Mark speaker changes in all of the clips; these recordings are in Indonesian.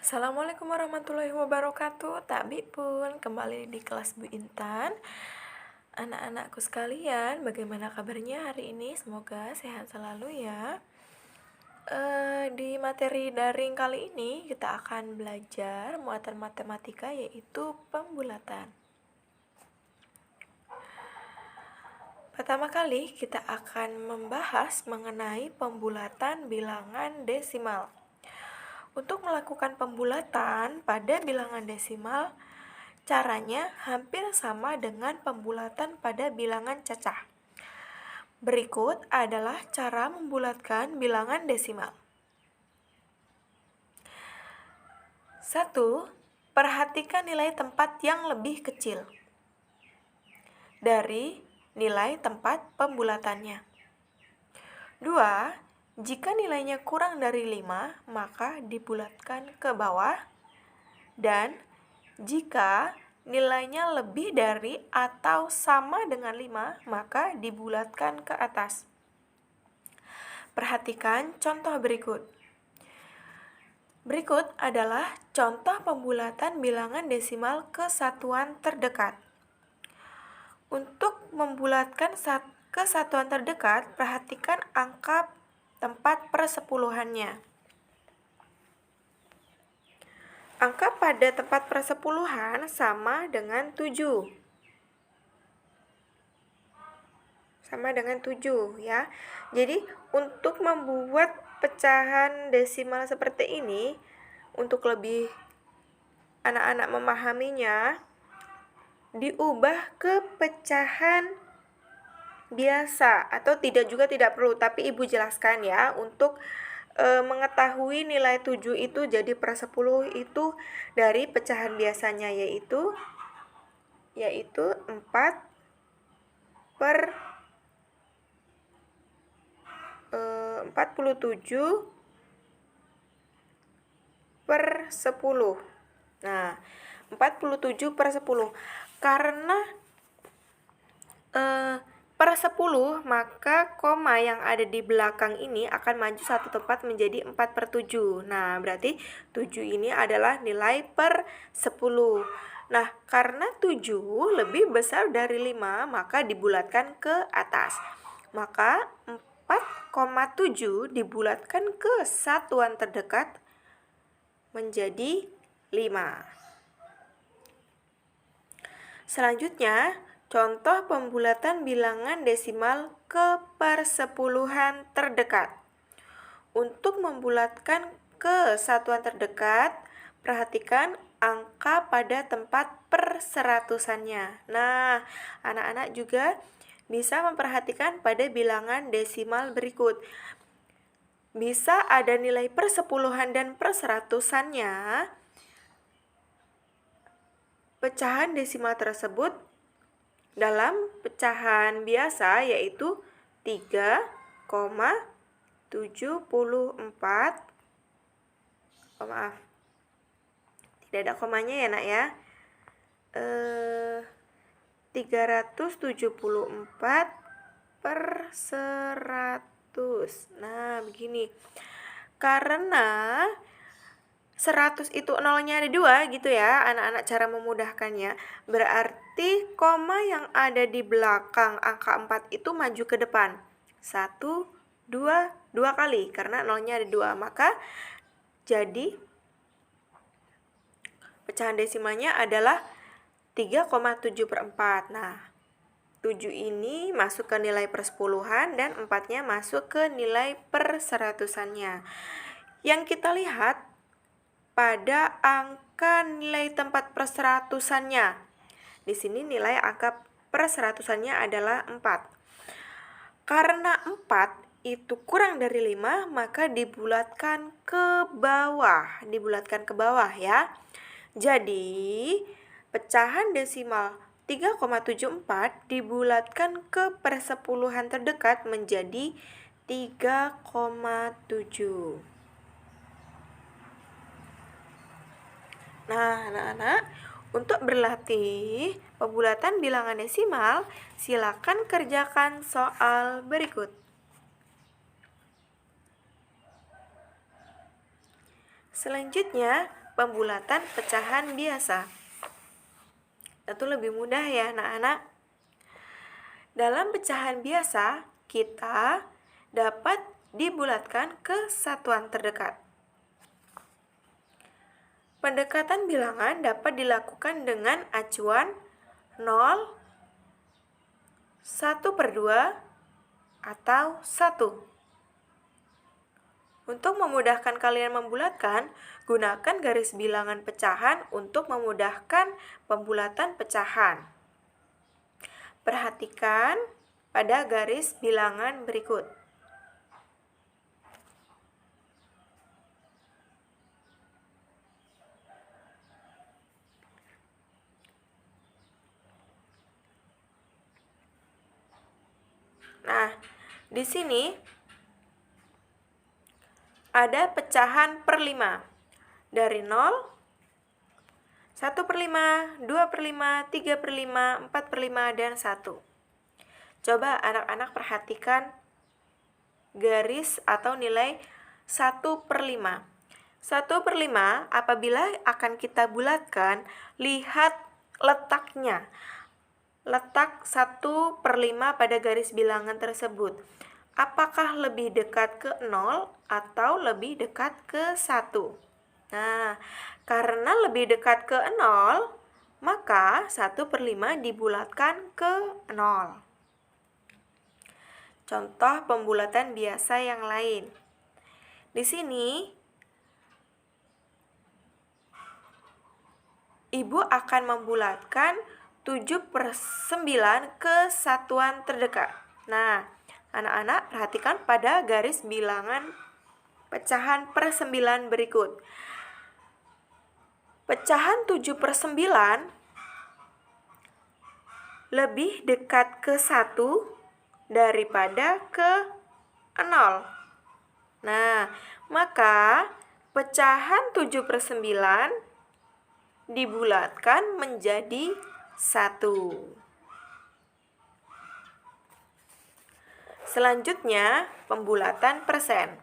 Speaker 1: Assalamualaikum warahmatullahi wabarakatuh. Tabi pun kembali di kelas Bu Intan. Anak-anakku sekalian, bagaimana kabarnya hari ini? Semoga sehat selalu ya. Di materi daring kali ini kita akan belajar muatan matematika, yaitu pembulatan. Pertama kali kita akan membahas mengenai pembulatan bilangan desimal. Untuk melakukan pembulatan pada bilangan desimal, caranya hampir sama dengan pembulatan pada bilangan cacah. Berikut adalah cara membulatkan bilangan desimal. 1. Perhatikan nilai tempat yang lebih kecil dari nilai tempat pembulatannya. 2. Jika nilainya kurang dari 5, maka dibulatkan ke bawah. Dan jika nilainya lebih dari atau sama dengan 5, maka dibulatkan ke atas. Perhatikan contoh berikut. Berikut adalah contoh pembulatan bilangan desimal ke satuan terdekat. Untuk membulatkan ke satuan terdekat, perhatikan angka tempat persepuluhannya. Angka pada tempat persepuluhan sama dengan 7. Sama dengan 7 ya. Jadi untuk membuat pecahan desimal seperti ini, untuk lebih anak-anak memahaminya, diubah ke pecahan biasa atau tidak perlu, tapi Ibu jelaskan ya untuk mengetahui nilai 7 itu jadi per 10 itu dari pecahan biasanya yaitu 4 per 47 per 10. Nah, 47 per 10. Karena per 10, maka koma yang ada di belakang ini akan maju satu tempat menjadi 4 per 7. Nah, berarti 7 ini adalah nilai per 10. Nah, karena 7 lebih besar dari 5, maka dibulatkan ke atas. Maka 4,7 dibulatkan ke satuan terdekat menjadi 5. Selanjutnya, contoh pembulatan bilangan desimal ke persepuluhan terdekat. Untuk membulatkan ke satuan terdekat, perhatikan angka pada tempat perseratusannya. Nah, anak-anak juga bisa memperhatikan pada bilangan desimal berikut. Bisa ada nilai persepuluhan dan perseratusannya. Pecahan desimal tersebut dalam pecahan biasa yaitu 3,74. Maaf, tidak ada komanya ya nak ya. 374 per 100. Nah, begini. Karena 100 itu nolnya ada 2 gitu ya, anak-anak, cara memudahkannya. Berarti koma yang ada di belakang angka 4 itu maju ke depan. 1, 2 kali karena nolnya ada 2. Maka jadi pecahan desimalnya adalah 3,7 per 4. Nah, 7 ini masuk ke nilai persepuluhan dan 4-nya masuk ke nilai perseratusannya. Yang kita lihat pada angka nilai tempat perseratusannya. Di sini nilai angka perseratusannya adalah 4. Karena 4 itu kurang dari 5, maka dibulatkan ke bawah. Dibulatkan ke bawah ya. Jadi, pecahan desimal 3,74 dibulatkan ke persepuluhan terdekat menjadi 3,7. Nah, anak-anak, untuk berlatih pembulatan bilangan desimal, silakan kerjakan soal berikut. Selanjutnya, pembulatan pecahan biasa. Itu lebih mudah ya anak-anak. Dalam pecahan biasa, kita dapat dibulatkan ke satuan terdekat. Pendekatan bilangan dapat dilakukan dengan acuan 0, 1/2, atau 1. Untuk memudahkan kalian membulatkan, gunakan garis bilangan pecahan untuk memudahkan pembulatan pecahan. Perhatikan pada garis bilangan berikut. Nah, di sini ada pecahan per 5 dari 0, 1/5, 2/5, 3/5, 4/5, dan 1. Coba anak-anak perhatikan garis atau nilai 1/5. 1/5 apabila akan kita bulatkan, lihat letaknya. Letak 1/5 pada garis bilangan tersebut. Apakah lebih dekat ke 0 atau lebih dekat ke 1? Nah, karena lebih dekat ke 0, maka 1/5 dibulatkan ke 0. Contoh pembulatan biasa yang lain. Di sini, Ibu akan membulatkan 7/9 ke satuan terdekat. Nah, anak-anak perhatikan pada garis bilangan pecahan per 9 berikut. Pecahan 7/9 lebih dekat ke 1 daripada ke 0. Nah, maka pecahan 7/9 dibulatkan menjadi 1. Selanjutnya, pembulatan persen.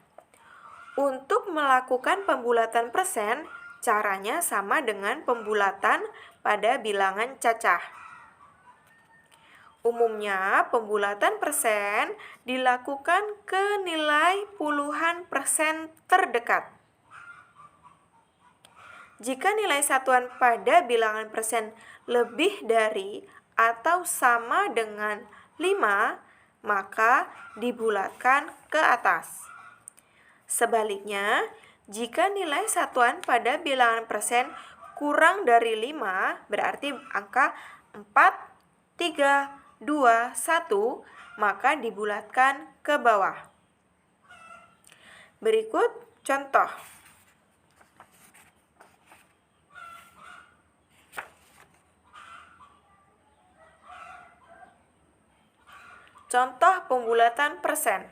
Speaker 1: Untuk melakukan pembulatan persen, caranya sama dengan pembulatan pada bilangan cacah. Umumnya, pembulatan persen dilakukan ke nilai puluhan persen terdekat. Jika nilai satuan pada bilangan persen lebih dari atau sama dengan 5, maka dibulatkan ke atas. Sebaliknya, jika nilai satuan pada bilangan persen kurang dari 5, berarti angka 4, 3, 2, 1, maka dibulatkan ke bawah. Berikut contoh. Contoh pembulatan persen.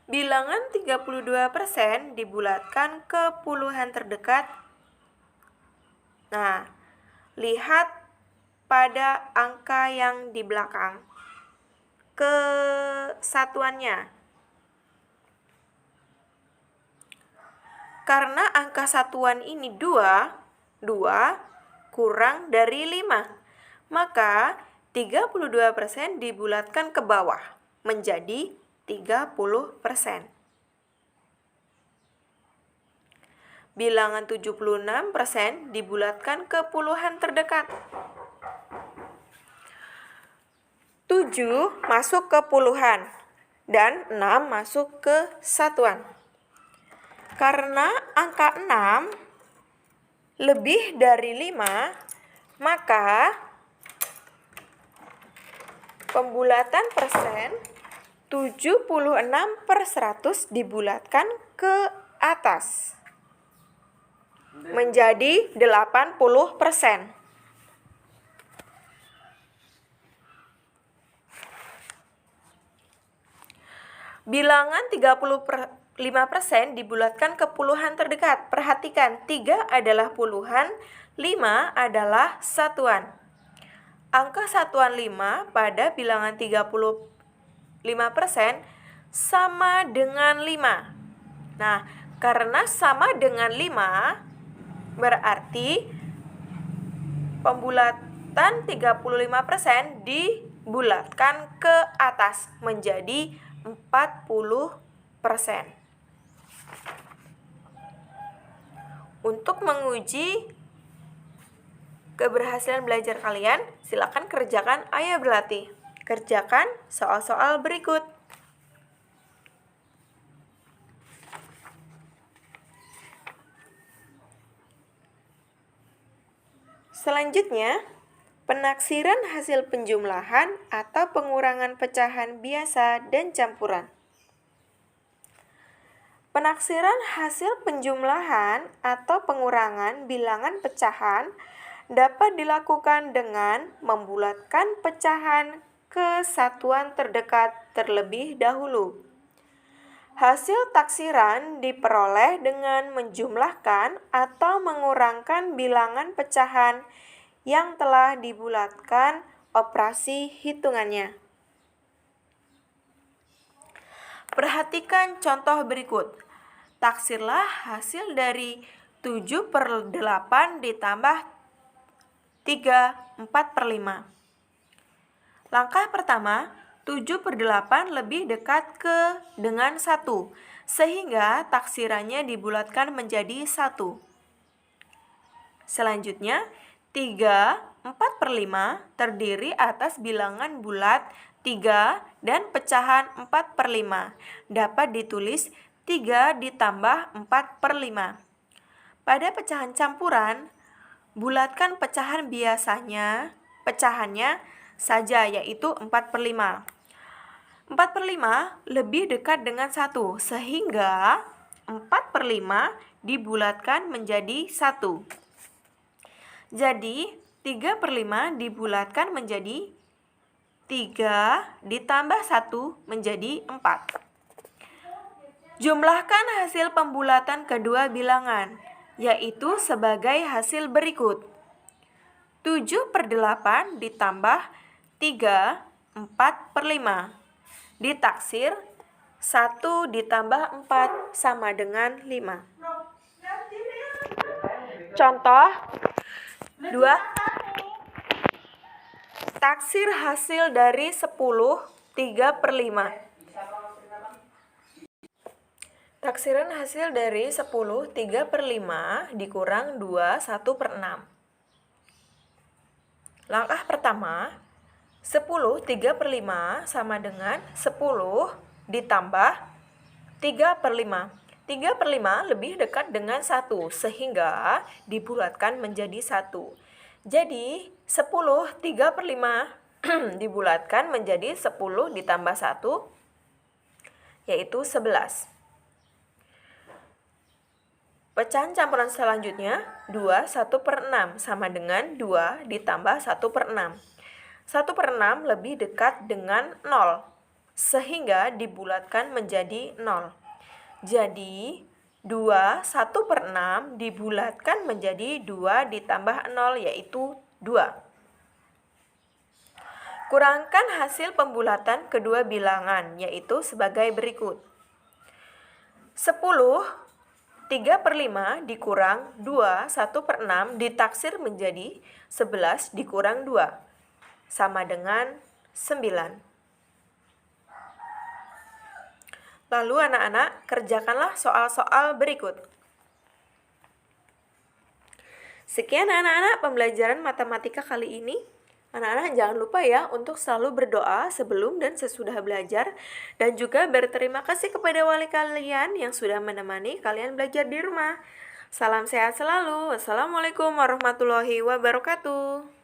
Speaker 1: Bilangan 32% dibulatkan ke puluhan terdekat. Nah, lihat pada angka yang di belakang ke satuannya. Karena angka satuan ini 2 kurang dari 5, maka 32% dibulatkan ke bawah menjadi 30%. Bilangan 76% dibulatkan ke puluhan terdekat. 7 masuk ke puluhan dan 6 masuk ke satuan. Karena angka 6 lebih dari 5, maka pembulatan persen 76/100 dibulatkan ke atas menjadi 80%. Bilangan 35% dibulatkan ke puluhan terdekat. Perhatikan, 3 adalah puluhan, 5 adalah satuan. Angka satuan 5 pada bilangan 35% sama dengan 5. Nah, Karena sama dengan 5, berarti pembulatan 35% dibulatkan ke atas menjadi 40%. Untuk menguji keberhasilan belajar kalian, silakan kerjakan Ayo Berlatih. Kerjakan soal-soal berikut. Selanjutnya, penaksiran hasil penjumlahan atau pengurangan pecahan biasa dan campuran. Penaksiran hasil penjumlahan atau pengurangan bilangan pecahan dapat dilakukan dengan membulatkan pecahan ke satuan terdekat terlebih dahulu. Hasil taksiran diperoleh dengan menjumlahkan atau mengurangkan bilangan pecahan yang telah dibulatkan operasi hitungannya. Perhatikan contoh berikut. Taksirlah hasil dari 7/8 ditambah 3, 4/5. Langkah pertama, 7/8 lebih dekat dengan 1, sehingga taksirannya dibulatkan menjadi 1. Selanjutnya, 3, 4/5 terdiri atas bilangan bulat 3 dan pecahan 4/5. Dapat ditulis 3 ditambah 4/5. Pada pecahan campuran, bulatkan pecahannya saja, yaitu 4/5. 4/5 lebih dekat dengan 1, sehingga 4/5 dibulatkan menjadi 1. Jadi, 3/5 dibulatkan menjadi 3 ditambah 1 menjadi 4. Jumlahkan hasil pembulatan kedua bilangan, yaitu sebagai hasil berikut. 7/8 ditambah 3, 4/5. Ditaksir 1 ditambah 4 sama dengan 5. Contoh 2. Taksir hasil dari 10, 3/5. Taksiran hasil dari 10, 3/5 dikurang 2, 1/6. Langkah pertama, 10, 3/5 sama dengan 10 ditambah 3/5. 3/5 lebih dekat dengan 1, sehingga dibulatkan menjadi 1. Jadi, 10, 3/5 dibulatkan menjadi 10 ditambah 1, yaitu 11. Pecahan campuran selanjutnya, 2, 1/6 sama dengan 2 ditambah 1/6. 1/6 lebih dekat dengan 0, sehingga dibulatkan menjadi 0. Jadi, 2, 1/6 dibulatkan menjadi 2 ditambah 0, yaitu 2. Kurangkan hasil pembulatan kedua bilangan, yaitu sebagai berikut. 10, 3/5 dikurang 2, 1/6 ditaksir menjadi 11 dikurang 2, sama dengan 9. Lalu anak-anak, kerjakanlah soal-soal berikut. Sekian anak-anak pembelajaran matematika kali ini. Anak-anak jangan lupa ya untuk selalu berdoa sebelum dan sesudah belajar. Dan juga berterima kasih kepada wali kalian yang sudah menemani kalian belajar di rumah. Salam sehat selalu. Wassalamualaikum warahmatullahi wabarakatuh.